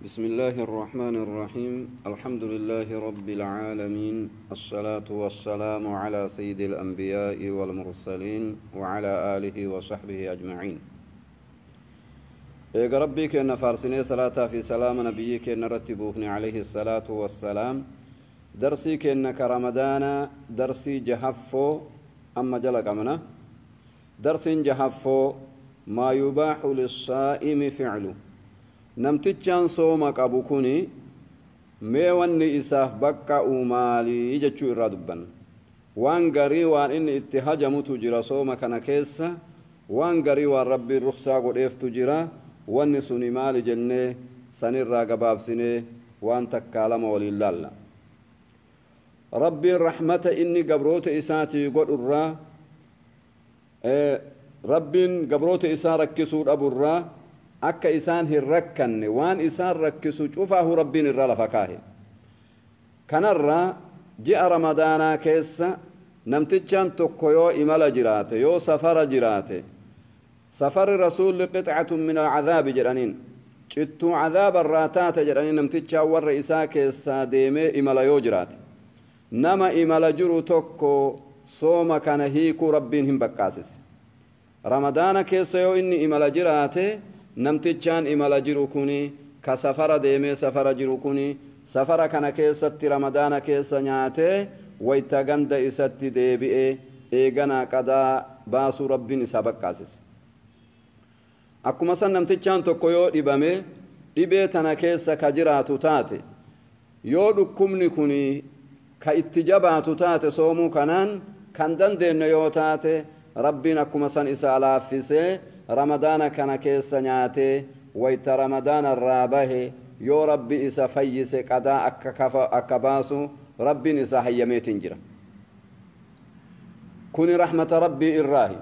بسم الله الرحمن الرحيم الحمد لله رب العالمين الصلاة والسلام على سيد الأنبياء والمرسلين وعلى آله وصحبه أجمعين إيقا ربي كأن فارسني صلاة في سلام نبي كأن رتبوفني عليه الصلاة والسلام درسي كأن كرمضان درسي جهفو أما جلق أمنا درس جهفو ما يباح للصائم فعله namtichaan sooma qabu kuni mee wanni isaaf bakka uumaalii jechuu irraa dubban waan garii waan inni itti hajamutu jira sooma kana keessa waan garii waan rabbiin rukhsaa godheeftu jira wanni suni maali jennee sanirraa gabaabsinee waan takkaa lama waliin laalla rabbiin rahmata inni gabroota isaatii godhurraa rabbiin gabroota isaa rakkisuu dhaburraa akka isaan hin rakkanne waan isaan rakkisu cufaahu rabbiin irraa lafa kaahe kanarraa ji'a ramadaanaa keessa namtichaan tokko yoo imala jiraate yoo safara jiraate safarri rasuulli qixcatun min alcadaabi jedhaniin cittuu cadaaba irraa taate jedhanii namtichaan warra isaa keessaa deemee imala yoo jiraate nama imala jiru tokko sooma kana hiikuu rabbiin hin baqqaasise ramadaana keessa yoo inni imala jiraate namtichaan imala jiru kuni ka safara deemee safara jiru kuni safara kana keessatti ramadaana keessa nyaatee wayta ganda isatti deebi'ee eeganaa qadaa baasuu rabbiin isaa baqqaasise akkuma san namtichaan tokko yoo dhibame dhibee tana keessa ka jiraatu taate yoo dhukkubni kuni ka itti jabaatu taate soomuu kanaan kan dandeenye yoo taate rabbiin akkuma san isaa laaffisee ramadaana kana keessa nyaatee wayta ramadaana irraa bahe yoo rabbi isa fayyise qadaa akka baasu rabbiin isaa hayyameetiin jira kuni rahmata rabbii irraahi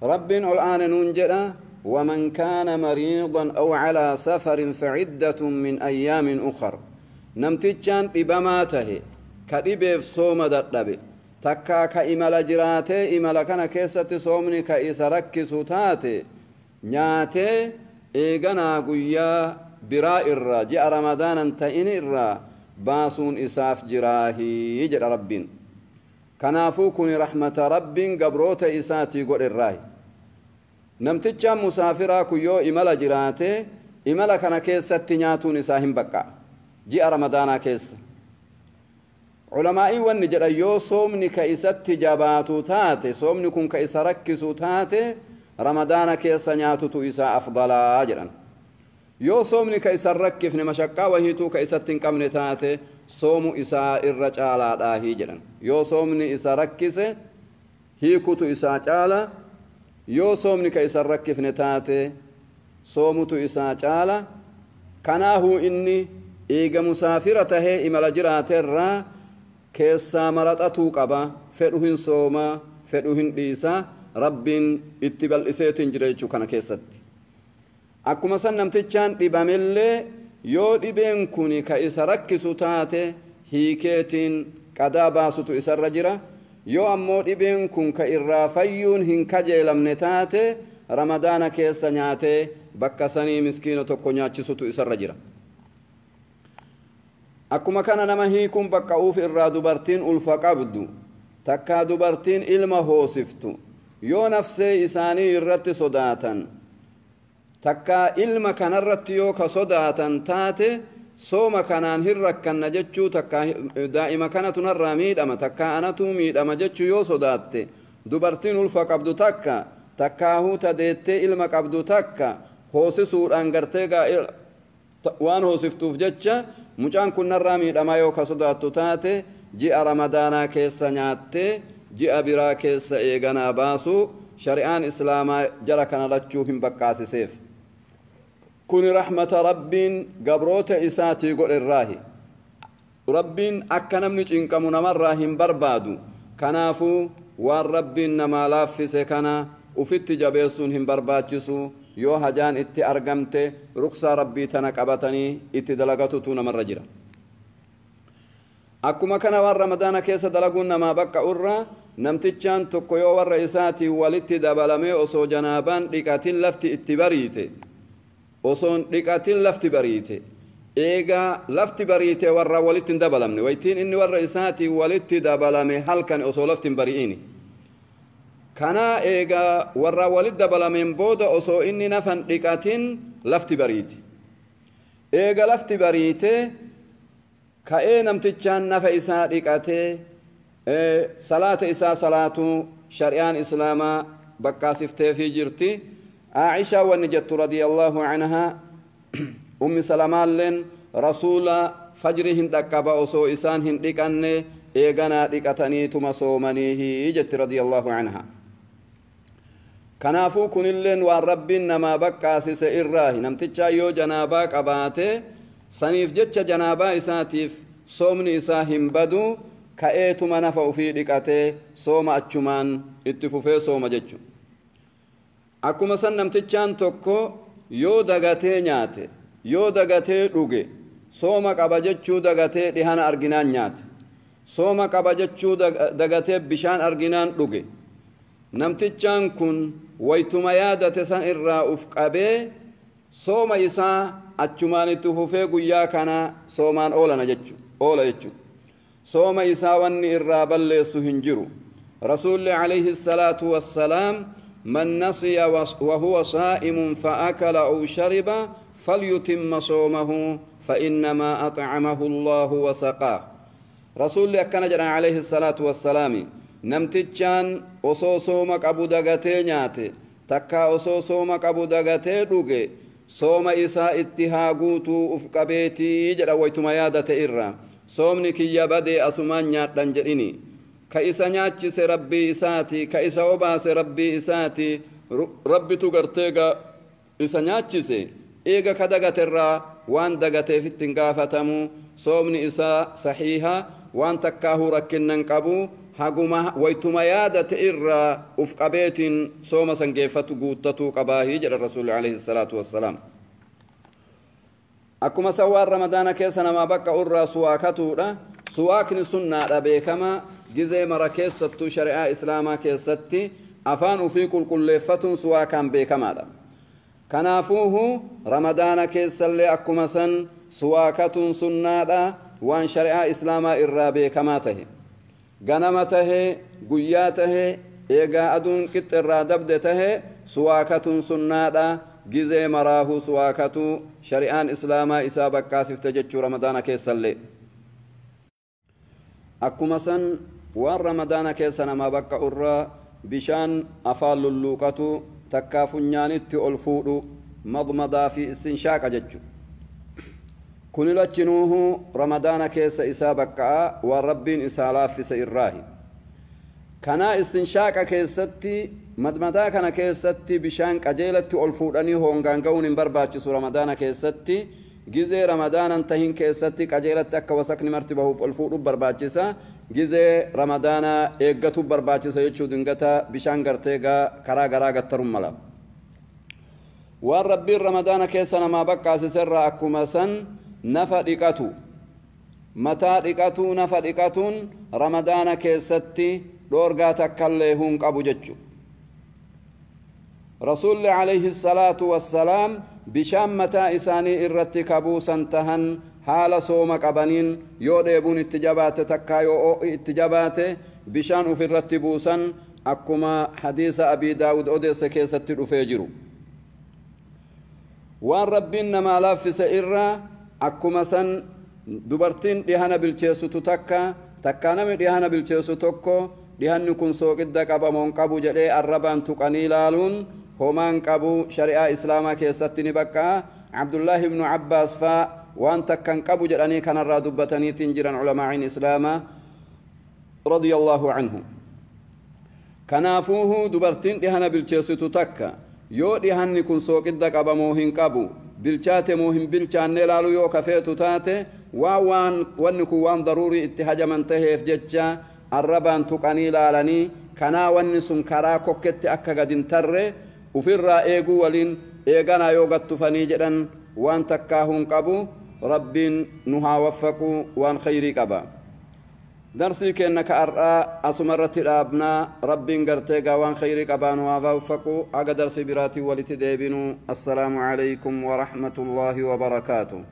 rabbiin ol aane nuun jedha ومن كان مريضا أو على سفر فعدة من أيام أخر نمتجان ببماته كدبيف صوم دردبه takka ka imala jiraate imala kana keessatti soomni ka isa rakkisu taate nyaate eeganaa guyyaa biraa irra ji'a ramadaanan ta'in irra baasuun isaaf jiraahi jedha rabbiin kanaafuu kun rahmata rabbiin gabroota isaatii godherraahi namtichaan musaafiraa kun yoo imala jiraate imala kana keessatti nyaatuun isaa hin baqqa ji'a ramadaanaa keessa علماء ونجر يو صومني كيست جباتو تاتي صومني كن كيس ركسو تاتي رمضان كيس نياتو تو إسا أفضل أجرا يو صومني كيس ركفن مشقا وهيتو كيست كمن تاتي صوم إسا الرجال هجرا يو صومني إسا ركس هيكو تو إسا جالا يو صومني كيس ركفن تاتي صوم تو إسا جالا كناهو إني إيغا مسافرة هي إمال جرات الرا كيسا مراتاتو قبا فدوهن صوما فدوهن ديسا ربين اتبال اسيتين جريچو كان كيست اكما سن نمتچان ديبامله يو ديبن كوني كايسا ركسو تاتي هيكيتين قدا باسوتو اسر جرا يو امو ديبن كون كايرافيون هن كجيلمن تاتي رمضان كيسا نياتي بكسني مسكينو توكو نياچسوتو اسر جرا akkuma kana nama hiikun bakka uuf irraa dubartiin ulfa qabdu takkaa dubartiin ilma hoosiftu yoo nafsee isaanii irratti sodaatan takkaa ilma kanarratti yoo ka sodaatan taate sooma kanaan hin rakkanna jechuu takkaa daa'ima kanatu narraa miidhama takkaa anatu miidhama jechuu yoo sodaatte dubartiin ulfa qabdu takkaa huuta deettee ilma qabdu takka hoosisuudhaan gartee waan hoosiftuuf jecha mucaan kun narraa miidhamaa yoo ka sodaattu taate ji'a ramadaanaa keessa nyaatte ji'a biraa keessa eeganaa baasu shari'aan islaamaa jara kana lachuu hin baqqaasiseef kun rahmata rabbiin gabroota isaatii godherraahi rabbiin akka namni cinqamu namarraa hin barbaadu kanaafuu waan rabbiin namaa laaffise kana ufitti jabeessuun hin barbaachisu yoo hajaan itti argamte ruksaa rabbii tana qabatanii itti dalagatutu namarra jira akkuma kana waan ramadaana keessa dalaguun namaa bakka urra namtichaan tokko yoo warra isaatii walitti dabalamee osoo janaabaan dhiqatin lafti itti bariite osoon dhiqatin lafti bariite eega lafti bariite warra walitti dabalamne waytiin inni warra isaati walitti dabalame halkan osoo lafti bari'ini kana eega warra walitti dabalameen booda osoo inni nafan dhiqatin lafti bariite eega lafti bariite ka'ee namtichaan nafa isaa dhiqatee salaata isaa salaatu shari'aan islaamaa bakkaasiftee fi jirti عائشة ونجت رضي الله عنها أم سلمان لن رسول فجرهن دكبا أسو إسانهن دكان إيغانا دكتني تمسومنيه جت رضي الله عنها كنافو كنلن والرب نما بكاسس إراه نمتجا يو جنابا قباته سنيف جتش جنابا إساتيف صومني إساهم بدو كأيتما نفو في دكته صوم أجمان اتفوفي صوم جتشو akkuma san namtichaan tokko yoo dagatee nyaate yoo dagatee dhuge sooma qaba jechuu dagatee dhihana arginaan nyaate sooma qaba jechuu dagatee bishaan arginaan dhuge namtichaan kun waytuma yaadate san irraa uf qabee sooma isaa achumaan itti fufee guyyaa kana soomaan oola jechuu sooma isaa wanni irraa balleessu hin jiru rasuulli alayhi salaatu wassalaam من نسي وهو صائم فأكل أو شرب فليتم صومه فإنما أطعمه الله وسقاه رسول الله كان جرى عليه الصلاة والسلام نمتجان أصو صومك أبو دغتي نياتي تكا أصو صومك أبو دغتي دوغي صوم إساء اتهاقوتو أفقبيتي جرى ويتما يادة إرّا صومنك يبدي أسمان نياتن جريني كإسا نياتشس ربي إساتي كإسا وباس ربي إساتي ربي تغرتيغا إسا نياتشس إيغا كدغت الرا وان دغتي في التنقافتمو صومني إسا صحيحة وان تكاهو ركنن قبو حقما ويتما يادة إرّا أفقبيت صوم سنقيفتو قوتتو قباهي جل الرسول عليه الصلاة والسلام أكما سوار رمضان كيسنا ما بقى أرى سواكتو سواكن سنة بيكما جزء مرة كيستو شريعة إسلاما كيستي أفانو في كل لفتون سواكان بيكما كنافوه رمضان كيسلي أكما سن سواكتون سنة وان شريعة إسلاما إرى بيكما تهي غنمته قياته إيغا أدون كت إرى دبدته سواكتون سنة جزء مراه سواكتو شريعة إسلاما إسابك كاسف تججو رمضان كيسلي أكما سن وان رمضان كيسنا ما بقى أرى بشان أفال اللوقة تكافو نيانيتي ألفوض مضمضا في استنشاق ججو كن لجنوه رمضان كيس إسابك وربين إسالاف في سئراهي كان استنشاق كيستي مضمضا كان كيستي بشان قجيلتي ألفوضاني هونغانقون برباچس رمضان كيستي جزء رمضان انتهين كيستي قجيلت أكا وسكن مرتبه فالفوض برباچسا جزء رمضان إيقاتو برباچسا يچو دنگتا بشان غرتيغا كرا غرا غترم ملا وان ربي رمضان كيسنا ما بقى سسر أكما سن نفا ديقاتو متى ديقاتو نفا ديقاتون رمضان كيستي دورغا تكاليهون قبو جچو رسول عليه الصلاة والسلام بشام متى إساني إرتكبو سنتهن حال صوم قبنين يوديبون اتجابات تكايو اتجابات بشان في الرتبوسن أكما حديث أبي داود أوديس كيسة الأفجر وان ربنا ما لافس إرى أكما سن دبرتين ديهانا بالجيسو تكا نمي ديهانا بالجيسو تكو ديهان نكون سوق الدك أبا منقبو جدي الربان تقني لالون همان قبو شريعة إسلاما كيستني بكا عبد الله بن عباس فا وان تكن قبو جراني كان الرادبتني تنجران علماء إسلاما رضي الله عنه كنافوه دبرتين دهنا بالجيسو تكا يو دهن كن سوق الدك أبا موهن قبو بالجات موهن بالجان نلالو يو كفيتو تاتي وانكو وان ضروري اتحاج من تهيف ججا الربان تقني لالني كنا ونسم كرا كوكت أكا قدن تره وفرا ايغو ولين ايغانا يوغت فنيجدن وان تكاهون قبو رب نها وفقو وان خيري قبا درسي كأنك أرى أسمرت الأبناء رب قرتي قوان خيرك أبانو هذا وفقوا أقدر سبراتي ولتدابنوا. السلام عليكم ورحمة الله وبركاته.